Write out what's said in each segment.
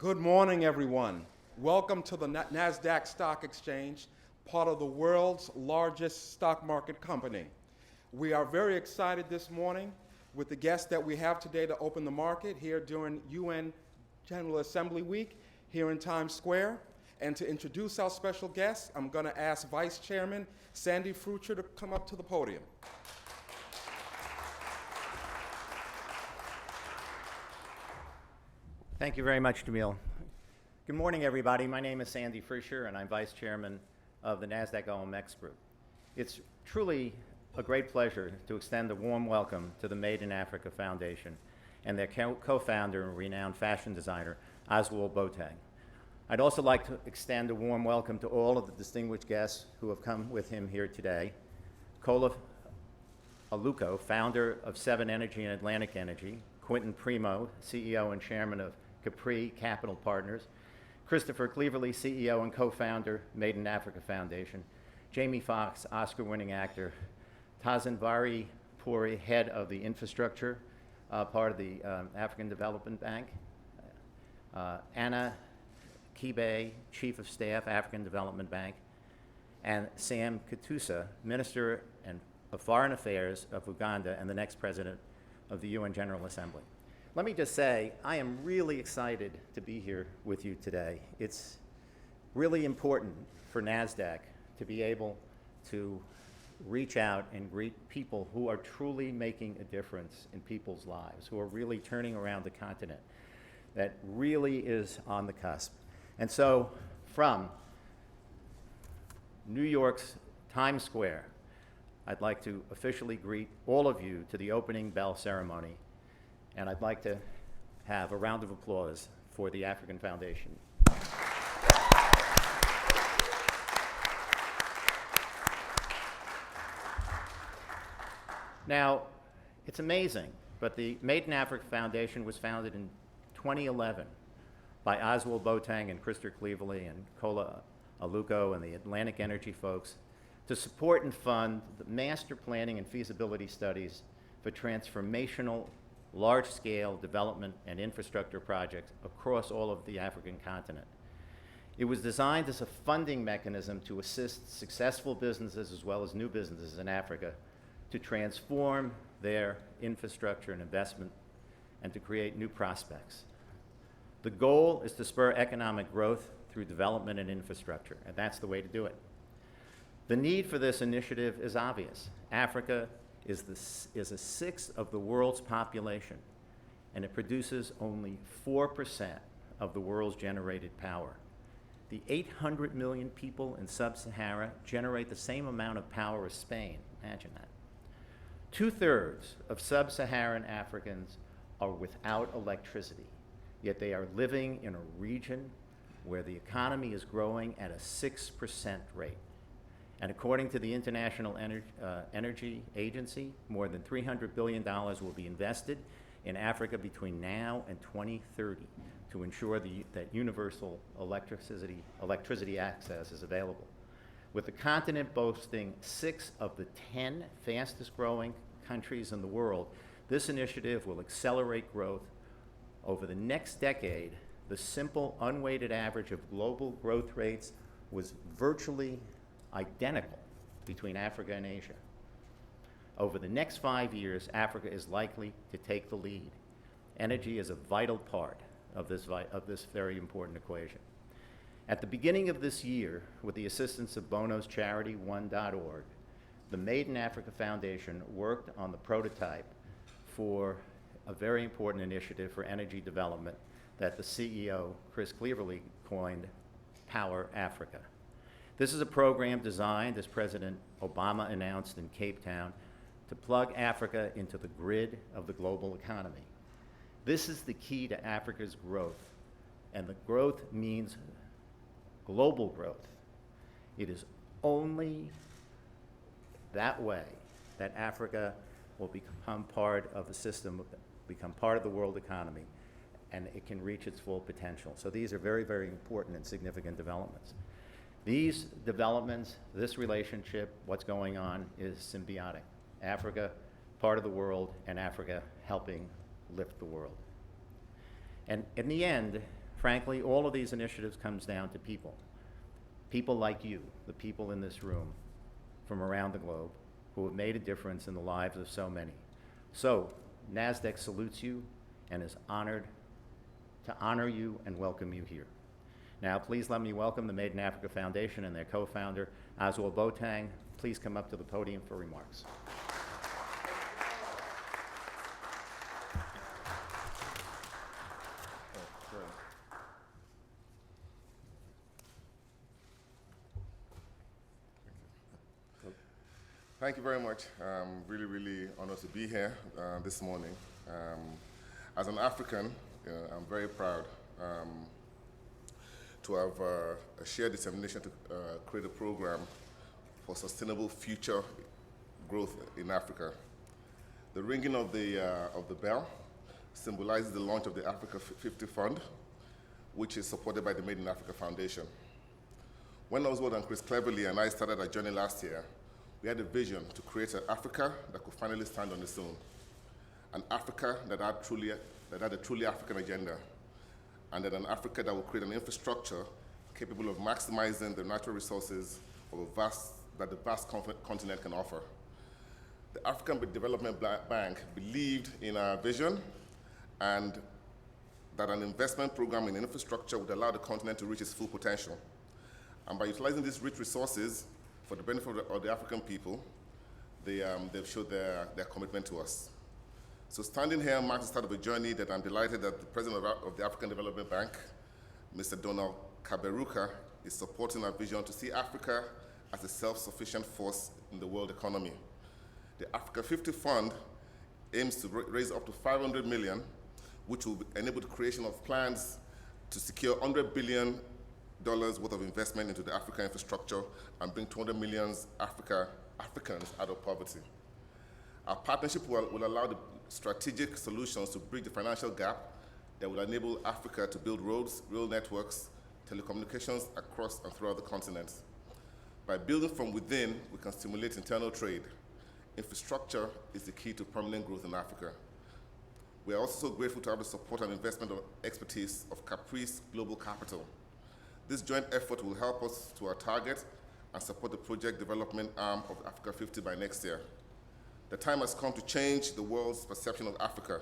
Good morning, everyone. Welcome to the Nasdaq Stock Exchange, part of the world's largest stock market company. We are very excited this morning with the guests that we have today to open the market here during UN General Assembly Week here in Times Square. And to introduce our special guest, I'm going to ask Vice Chairman Sandy Frucher to come up to the podium. Thank you very much, Jamil. Good morning, everybody. My name is Sandy Frucher, and I'm Vice Chairman of the Nasdaq OMX Group. It's truly a great pleasure to extend a warm welcome to the Made in Africa Foundation and their co-founder and renowned fashion designer, Oswald Boateng. I'd also like to extend a warm welcome to all of the distinguished guests who have come with him here today. Kola Aluko, founder of Seven Energy and Atlantic Energy, Quentin Primo, CEO and Chairman of Capri Capital Partners, Christopher Cleverly, CEO and co-founder, Made in Africa Foundation, Jamie Foxx, Oscar-winning actor, Tazenvari Puri, head of the infrastructure, part of the African Development Bank, Anna Kibe, Chief of Staff, African Development Bank, and Sam Katusa, Minister of Foreign Affairs of Uganda and the next President of the UN General Assembly. Let me just say, I am really excited to be here with you today. It's really important for NASDAQ to be able to reach out and greet people who are truly making a difference in people's lives, who are really turning around the continent, that really is on the cusp. And so, from New York's Times Square, I'd like to officially greet all of you to the opening bell ceremony, and I'd like to have a round of applause for the African Foundation. Now, it's amazing, but the Made in Africa Foundation was founded in 2011 by Oswald Boateng and Christopher Cleverly and Kola Aluko and the Atlantic Energy folks to support and fund the master planning and feasibility studies for transformational large-scale development and infrastructure projects across all of the African continent. It was designed as a funding mechanism to assist successful businesses as well as new businesses in Africa to transform their infrastructure and investment and to create new prospects. The goal is to spur economic growth through development and infrastructure, and that's the way to do it. The need for this initiative is obvious. Africa is a sixth of the world's population, and it produces only 4% of the world's generated power. The 800 million people in sub-Sahara generate the same amount of power as Spain. Imagine that. 2/3 of sub-Saharan Africans are without electricity, yet they are living in a region where the economy is growing at a 6% rate. And according to the International Energy Agency, more than $300 billion will be invested in Africa between now and 2030 to ensure that universal electricity access is available. With the continent boasting 6 of the 10 fastest growing countries in the world, this initiative will accelerate growth. Over the next decade, the simple unweighted average of global growth rates was virtually identical between Africa and Asia. Over the next 5 years, Africa is likely to take the lead. Energy is a vital part of this very important equation. At the beginning of this year, with the assistance of Bono's charity One.org, the Made in Africa Foundation worked on the prototype for a very important initiative for energy development that the CEO, Chris Cleverly, coined Power Africa. This is a program designed, as President Obama announced in Cape Town, to plug Africa into the grid of the global economy. This is the key to Africa's growth, and the growth means global growth. It is only that way that Africa will become part of the system, become part of the world economy, and it can reach its full potential. So these are very, very important and significant developments. These developments, this relationship, what's going on is symbiotic. Africa, part of the world, and Africa helping lift the world. And in the end, frankly, all of these initiatives comes down to people. People like you, the people in this room from around the globe who have made a difference in the lives of so many. So, Nasdaq salutes you and is honored to honor you and welcome you here. Now, please let me welcome the Made in Africa Foundation and their co-founder, Oswald Boateng. Please come up to the podium for remarks. Thank you very much. Really, really honored to be here this morning. As an African, I'm very proud to have a shared determination to create a program for sustainable future growth in Africa. The ringing of the bell symbolizes the launch of the Africa50 Fund, which is supported by the Made in Africa Foundation. When Oswald and Chris Cleverly and I started our journey last year, we had a vision to create an Africa that could finally stand on its own, an Africa that had a truly African agenda, and that an Africa that would create an infrastructure capable of maximizing the natural resources of that the vast continent can offer. The African Development Bank believed in our vision and that an investment program in infrastructure would allow the continent to reach its full potential. And by utilizing these rich resources for the benefit of the African people, they've showed their commitment to us. So standing here marks the start of a journey that I'm delighted that the President of the African Development Bank, Mr. Donald Kaberuka, is supporting our vision to see Africa as a self-sufficient force in the world economy. The Africa50 Fund aims to raise up to $500 million, which will enable the creation of plans to secure $100 billion worth of investment into the African infrastructure and bring 200 million Africans out of poverty. Our partnership will allow the strategic solutions to bridge the financial gap that will enable Africa to build roads, rail networks, telecommunications across and throughout the continent. By building from within, we can stimulate internal trade. Infrastructure is the key to permanent growth in Africa. We are also so grateful to have the support and investment of expertise of Caprice Global Capital. This joint effort will help us to our target and support the project development arm of Africa50 by next year. The time has come to change the world's perception of Africa,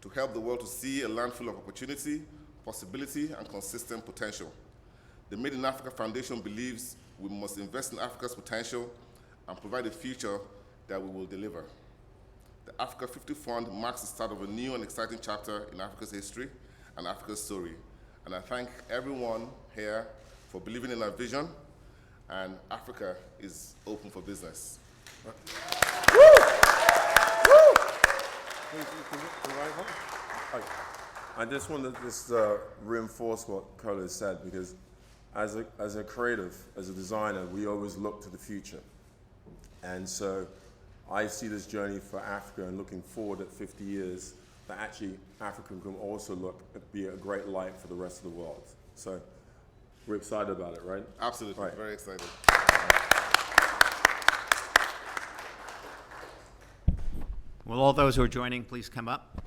to help the world to see a land full of opportunity, possibility, and consistent potential. The Made in Africa Foundation believes we must invest in Africa's potential and provide a future that we will deliver. The Africa50 Fund marks the start of a new and exciting chapter in Africa's history and Africa's story. And I thank everyone here for believing in our vision, and Africa is open for business. I just want to reinforce what Kola said, because as a creative, as a designer, we always look to the future. And so I see this journey for Africa and looking forward at 50 years, that actually Africa can also be a great light for the rest of the world. So we're excited about it, right? Absolutely, right. Very excited. Will all those who are joining please come up?